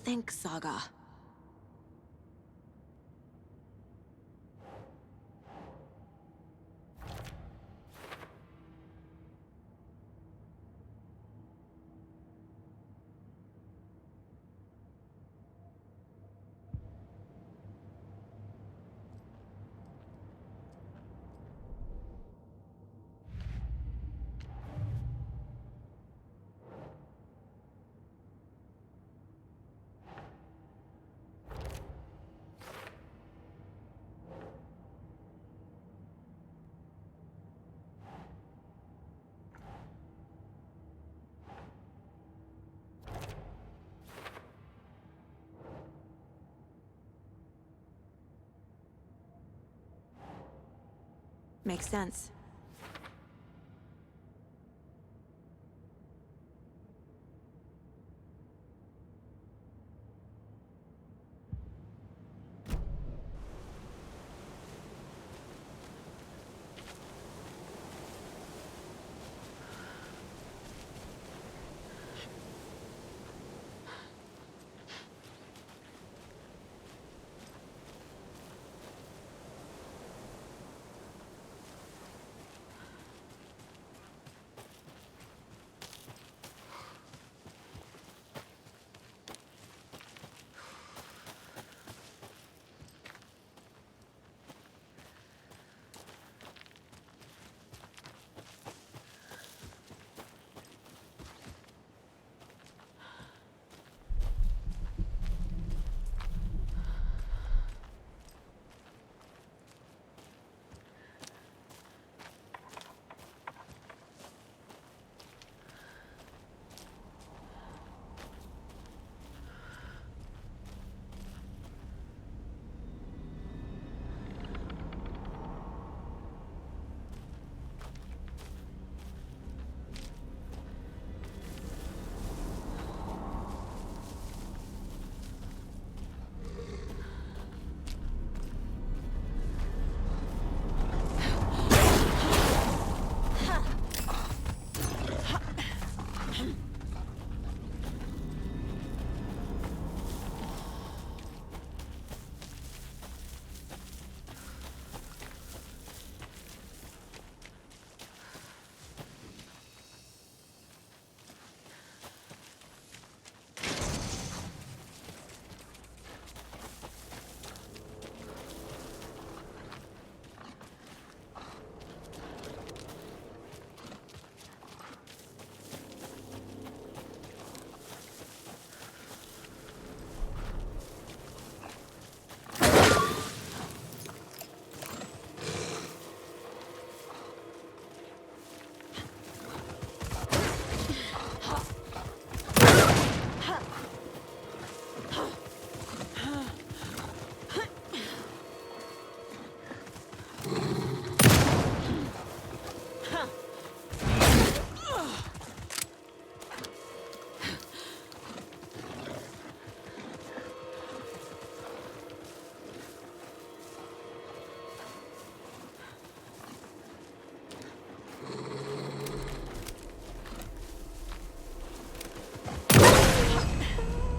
think, Saga. Makes sense.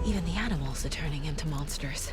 Even the animals are turning into monsters.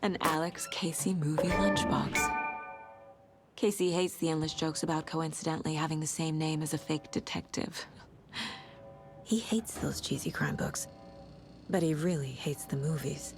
An Alex Casey movie lunchbox. Casey hates the endless jokes about coincidentally having the same name as a fake detective. He hates those cheesy crime books, but he really hates the movies.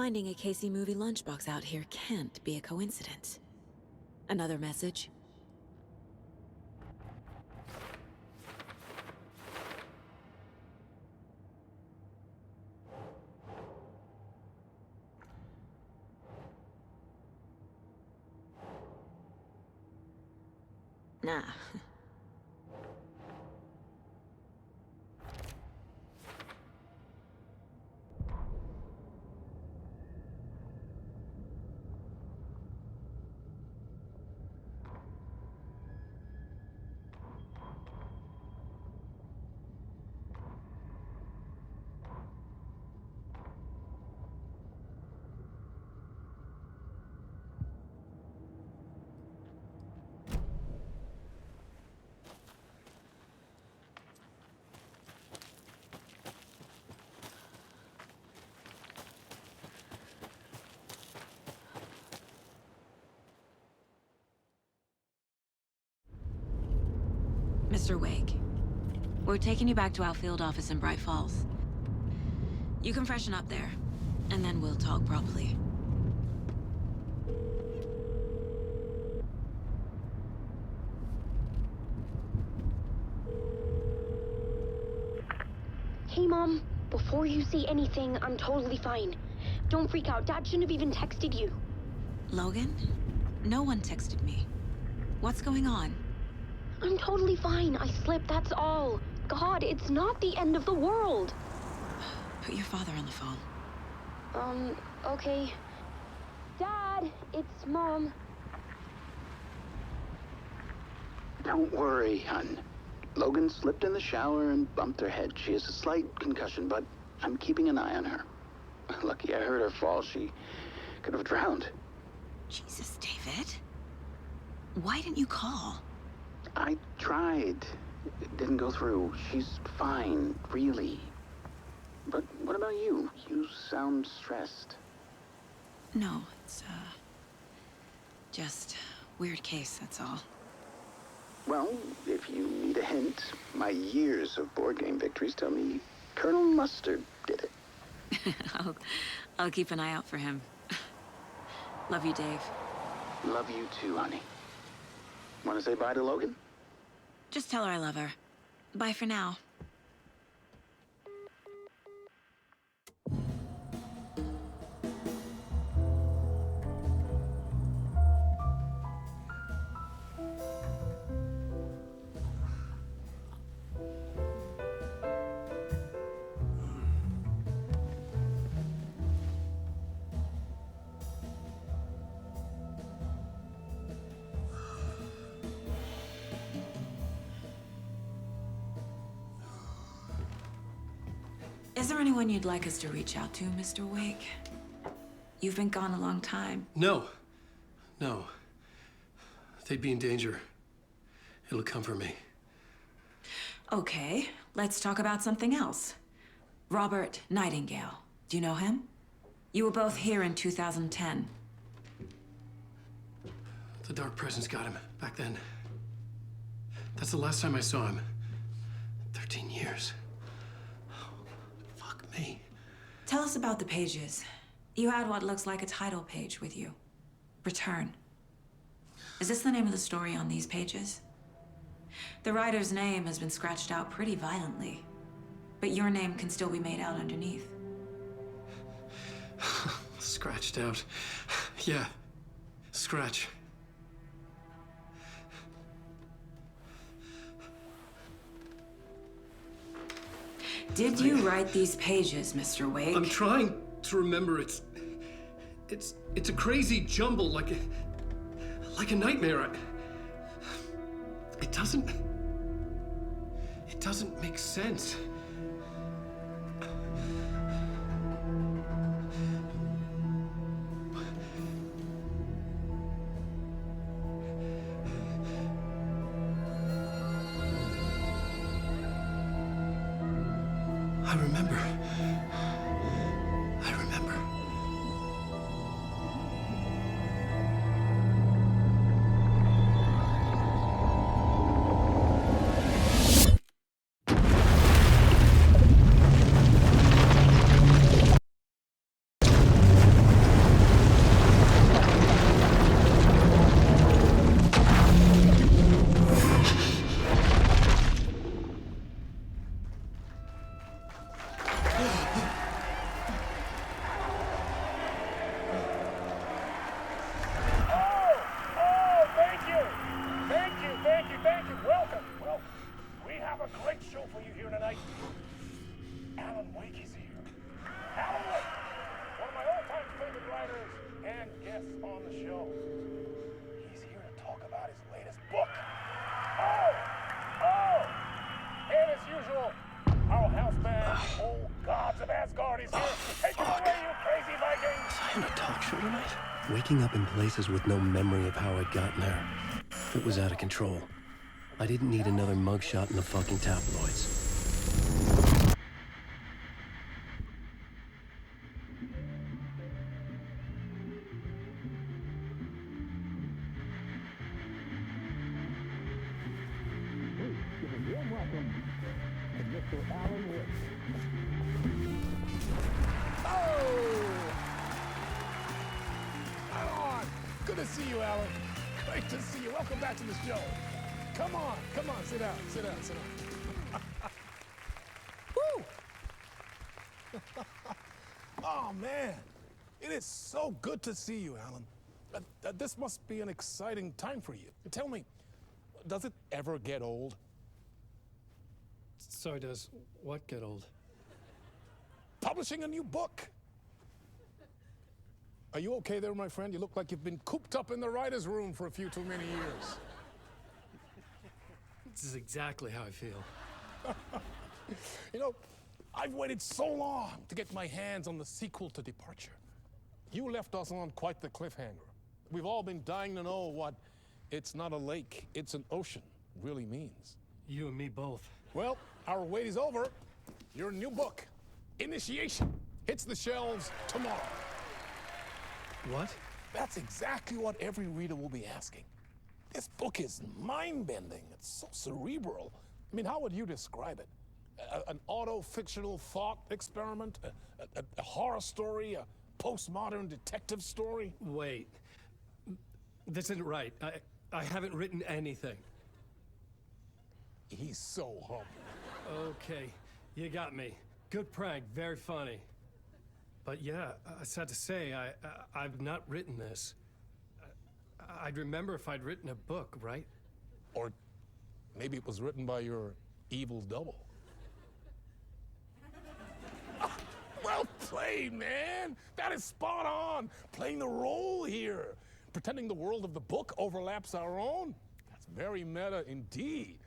Finding a Casey movie lunchbox out here can't be a coincidence. Another message? Nah. Mr. Wake, we're taking you back to our field office in Bright Falls. You can freshen up there, and then we'll talk properly. Hey, Mom. Before you say anything, I'm totally fine. Don't freak out. Dad shouldn't have even texted you. Logan? No one texted me. What's going on? I'm totally fine. I slipped, that's all. God, it's not the end of the world. Put your father on the phone. Okay. Dad, it's Mom. Don't worry, hon. Logan slipped in the shower and bumped her head. She has a slight concussion, but I'm keeping an eye on her. Lucky I heard her fall. She could have drowned. Jesus, David. Why didn't you call? I tried. It didn't go through. She's fine, really. But what about you? You sound stressed. No, it's, just weird case, that's all. Well, if you need a hint, my years of board game victories tell me Colonel Mustard did it. I'll keep an eye out for him. Love you, Dave. Love you too, honey. Want to say bye to Logan? Just tell her I love her. Bye for now. Is there anyone you'd like us to reach out to, Mr. Wake? You've been gone a long time. No. No. They'd be in danger. It'll come for me. Okay, let's talk about something else. Robert Nightingale. Do you know him? You were both here in 2010. The Dark Presence got him back then. That's the last time I saw him. 13 years. Fuck me. Tell us about the pages. You had what looks like a title page with you. Return. Is this the name of the story on these pages? The writer's name has been scratched out pretty violently, but your name can still be made out underneath. Scratched out. Yeah. Scratch. Did you write these pages, Mr. Wake? I'm trying to remember. It's a crazy jumble, like a nightmare. It doesn't make sense. I remember. Waking up in places with no memory of how I'd gotten there. It was out of control. I didn't need another mugshot in the fucking tabloids. Good to see you, Alan. Great to see you. Welcome back to the show. Come on, sit down. Woo! Oh, man. It is so good to see you, Alan. This must be an exciting time for you. Tell me, does it ever get old? Sorry, does what get old? Publishing a new book. Are you okay there, my friend? You look like you've been cooped up in the writer's room for a few too many years. This is exactly how I feel. You know, I've waited so long to get my hands on the sequel to Departure. You left us on quite the cliffhanger. We've all been dying to know what "it's not a lake, it's an ocean" really means. You and me both. Well, our wait is over. Your new book, Initiation, hits the shelves tomorrow. What? That's exactly what every reader will be asking. This book is mind-bending. It's so cerebral. I mean, how would you describe it? An auto-fictional thought experiment? A horror story? A postmodern detective story? Wait. This isn't right. I haven't written anything. He's so humble. Okay, you got me. Good prank, very funny. But yeah, sad to say, I've not written this. I'd remember if I'd written a book, right? Or maybe it was written by your evil double. Well played, man. That is spot on. Playing the role here. Pretending the world of the book overlaps our own. That's very meta indeed.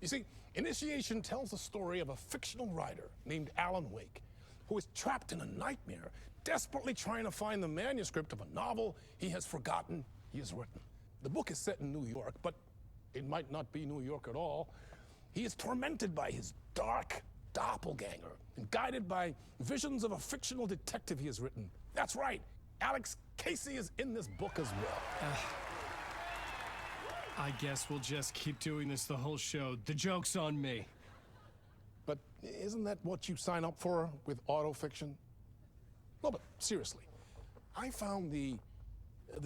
You see, Initiation tells the story of a fictional writer named Alan Wake, who is trapped in a nightmare, desperately trying to find the manuscript of a novel he has forgotten he has written. The book is set in New York, but it might not be New York at all. He is tormented by his dark doppelganger and guided by visions of a fictional detective he has written. That's right, Alex Casey is in this book as well. I guess we'll just keep doing this the whole show. The joke's on me. But isn't that what you sign up for with autofiction? No, but seriously, I found the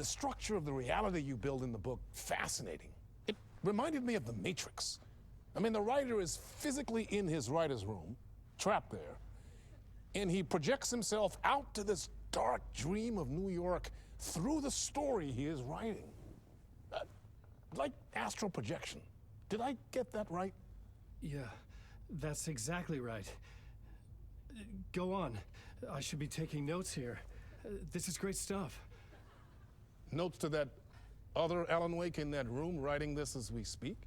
structure of the reality you build in the book fascinating. It reminded me of The Matrix. I mean, the writer is physically in his writer's room, trapped there, and he projects himself out to this dark dream of New York through the story he is writing. Like astral projection. Did I get that right? Yeah, that's exactly right. Go on. I should be taking notes here. This is great stuff. Notes to that other Alan Wake in that room writing this as we speak?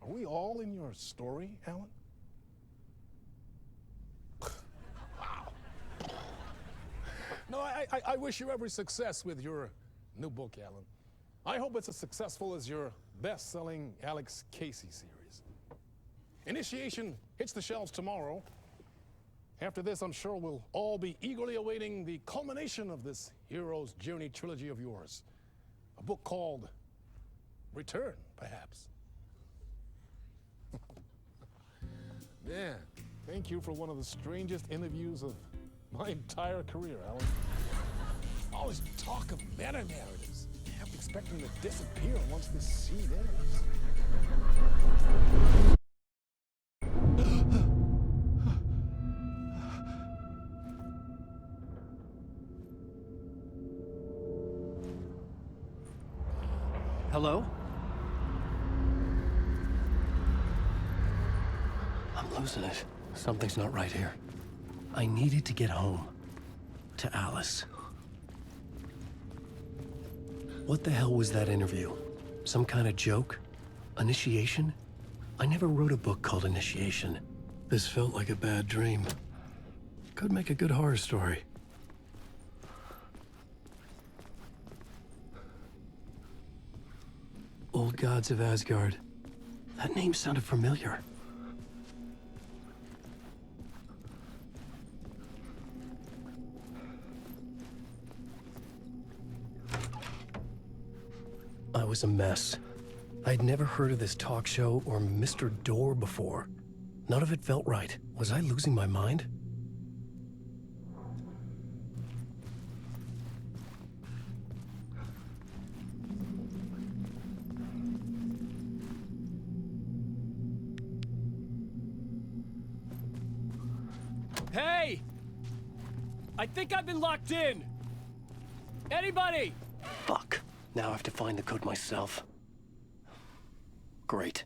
Are we all in your story, Alan? Wow. No, I wish you every success with your new book, Alan. I hope it's as successful as your best-selling Alex Casey series. Initiation hits the shelves tomorrow. After this, I'm sure we'll all be eagerly awaiting the culmination of this hero's journey trilogy of yours. A book called Return, perhaps. Man, thank you for one of the strangest interviews of my entire career, Alan. All this talk of meta-narratives. I'm expecting to disappear once this scene ends. Hello? I'm losing it. Something's not right here. I needed to get home. To Alice. What the hell was that interview? Some kind of joke? Initiation? I never wrote a book called Initiation. This felt like a bad dream. Could make a good horror story. Old Gods of Asgard. That name sounded familiar. I was a mess. I'd never heard of this talk show or Mr. Door before. None of it felt right. Was I losing my mind? Hey! I think I've been locked in! Anybody? Fuck. Now I have to find the code myself. Great.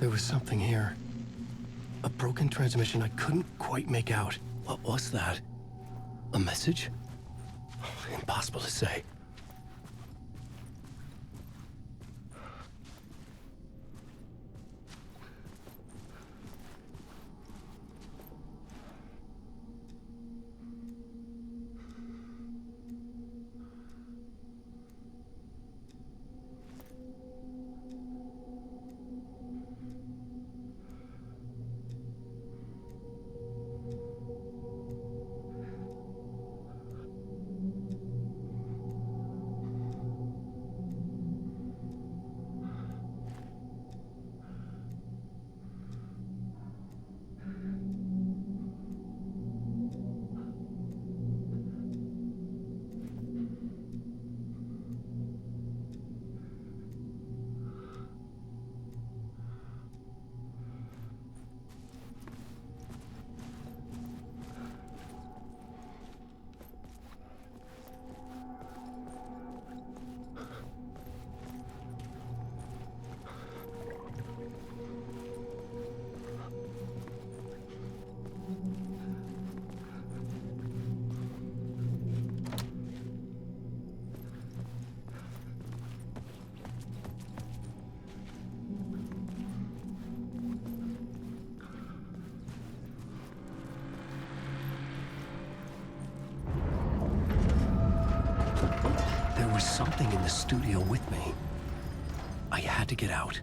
There was something here. A broken transmission I couldn't quite make out. What was that? A message? Impossible to say. There was something in the studio with me. I had to get out.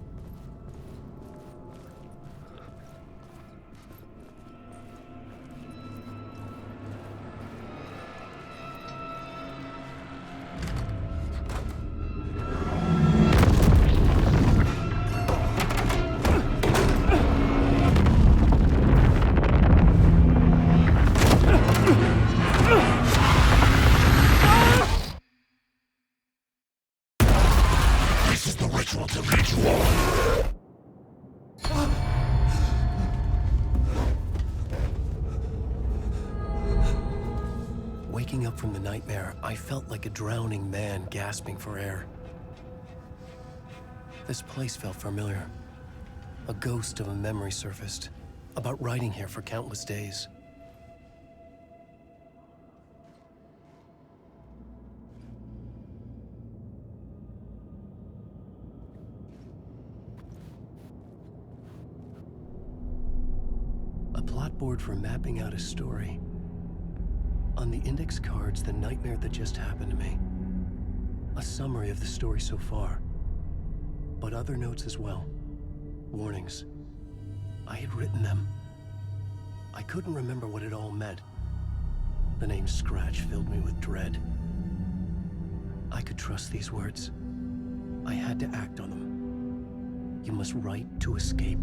Waking up from the nightmare, I felt like a drowning man gasping for air. This place felt familiar. A ghost of a memory surfaced, about riding here for countless days. A plot board for mapping out a story. On the index cards, the nightmare that just happened to me. A summary of the story so far, but other notes as well. Warnings. I had written them. I couldn't remember what it all meant. The name Scratch filled me with dread. I could trust these words. I had to act on them. You must write to escape.